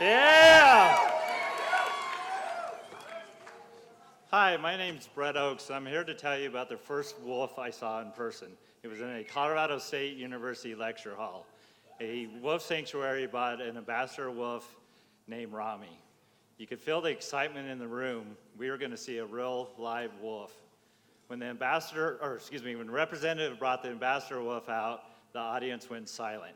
Yeah! Hi, my name's Brett Ochs. I'm here to tell you about the first wolf I saw in person. It was in a Colorado State University lecture hall. A wolf sanctuary bought an ambassador wolf named Rami. You could feel the excitement in the room. We were going to see a real live wolf. When the representative brought the ambassador wolf out, the audience went silent.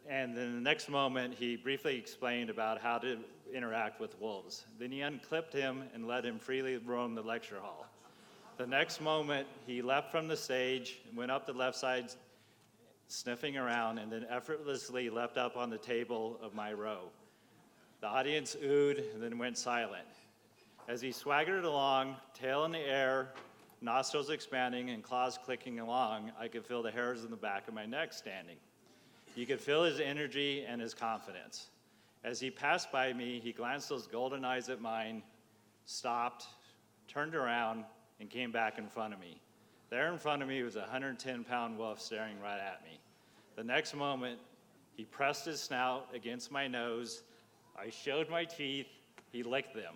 And then the next moment, he briefly explained about how to interact with wolves. Then he unclipped him and let him freely roam the lecture hall. The next moment, he left from the stage, went up the left side, sniffing around, and then effortlessly leapt up on the table of my row. The audience oohed and then went silent. As he swaggered along, tail in the air, nostrils expanding, and claws clicking along, I could feel the hairs in the back of my neck standing. You could feel his energy and his confidence. As he passed by me, he glanced those golden eyes at mine, stopped, turned around, and came back in front of me. There in front of me was a 110-pound wolf staring right at me. The next moment, he pressed his snout against my nose. I showed my teeth. He licked them.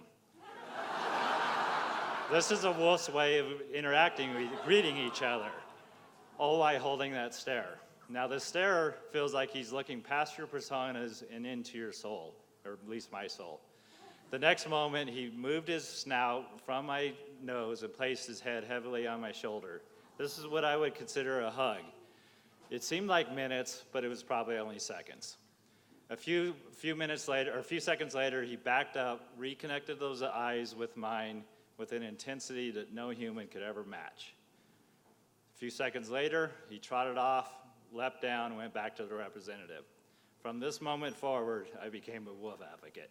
This is a wolf's way of interacting, greeting each other, all while holding that stare. Now, the stare feels like he's looking past your personas and into your soul, or at least my soul. The next moment, he moved his snout from my nose and placed his head heavily on my shoulder. This is what I would consider a hug. It seemed like minutes, but it was probably only seconds. A few seconds later, he backed up, reconnected those eyes with mine with an intensity that no human could ever match. A few seconds later, he trotted off, leapt down, and went back to the representative. From this moment forward, I became a wolf advocate.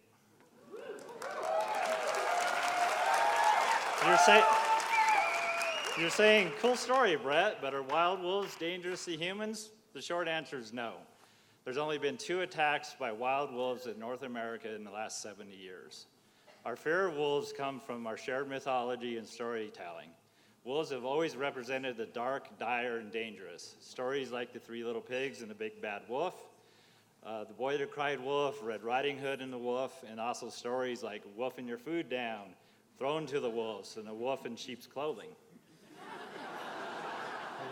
You're saying, cool story, Brett, but are wild wolves dangerous to humans? The short answer is no. There's only been 2 attacks by wild wolves in North America in the last 70 years. Our fear of wolves comes from our shared mythology and storytelling. Wolves have always represented the dark, dire, and dangerous. Stories like the 3 Little Pigs and the Big Bad Wolf, the Boy That Cried Wolf, Red Riding Hood and the Wolf, and also stories like Wolfing Your Food Down, Thrown to the Wolves, and the Wolf in Sheep's Clothing.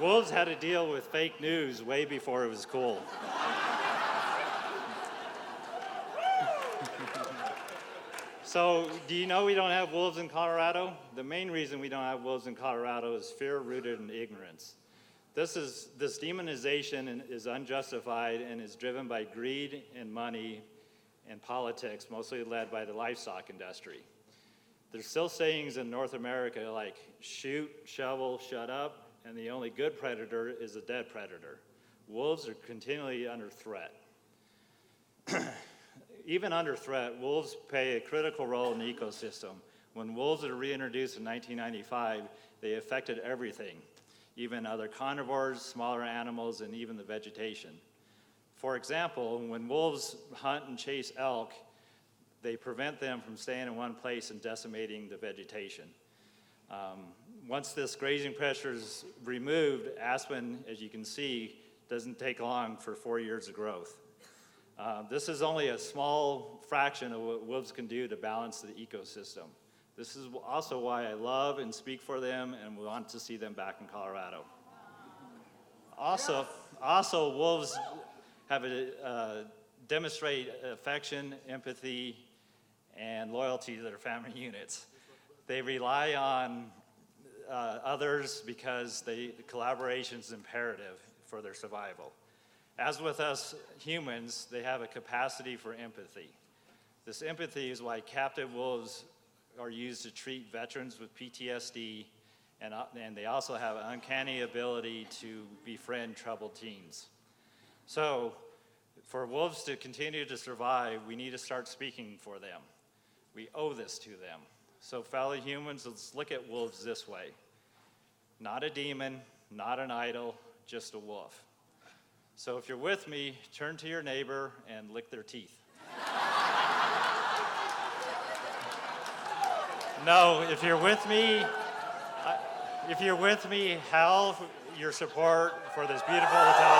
Wolves had to deal with fake news way before it was cool. So, do you know we don't have wolves in Colorado? The main reason we don't have wolves in Colorado is fear rooted in ignorance. This demonization is unjustified and is driven by greed and money and politics, mostly led by the livestock industry. There's still sayings in North America like shoot, shovel, shut up, and the only good predator is a dead predator. Wolves are continually under threat. Even under threat, wolves play a critical role in the ecosystem. When wolves were reintroduced in 1995, they affected everything, even other carnivores, smaller animals, and even the vegetation. For example, when wolves hunt and chase elk, they prevent them from staying in one place and decimating the vegetation. Once this grazing pressure is removed, aspen, as you can see, doesn't take long for 4 years of growth. This is only a small fraction of what wolves can do to balance the ecosystem. This is also why I love and speak for them and want to see them back in Colorado. Also, wolves have demonstrate affection, empathy, and loyalty to their family units. They rely on others because collaboration is imperative for their survival. As with us humans, they have a capacity for empathy. This empathy is why captive wolves are used to treat veterans with PTSD, and they also have an uncanny ability to befriend troubled teens. So, for wolves to continue to survive, we need to start speaking for them. We owe this to them. So, fellow humans, let's look at wolves this way. Not a demon, not an idol, just a wolf. So if you're with me, turn to your neighbor and lick their teeth. No, if you're with me, howl your support for this beautiful Italian.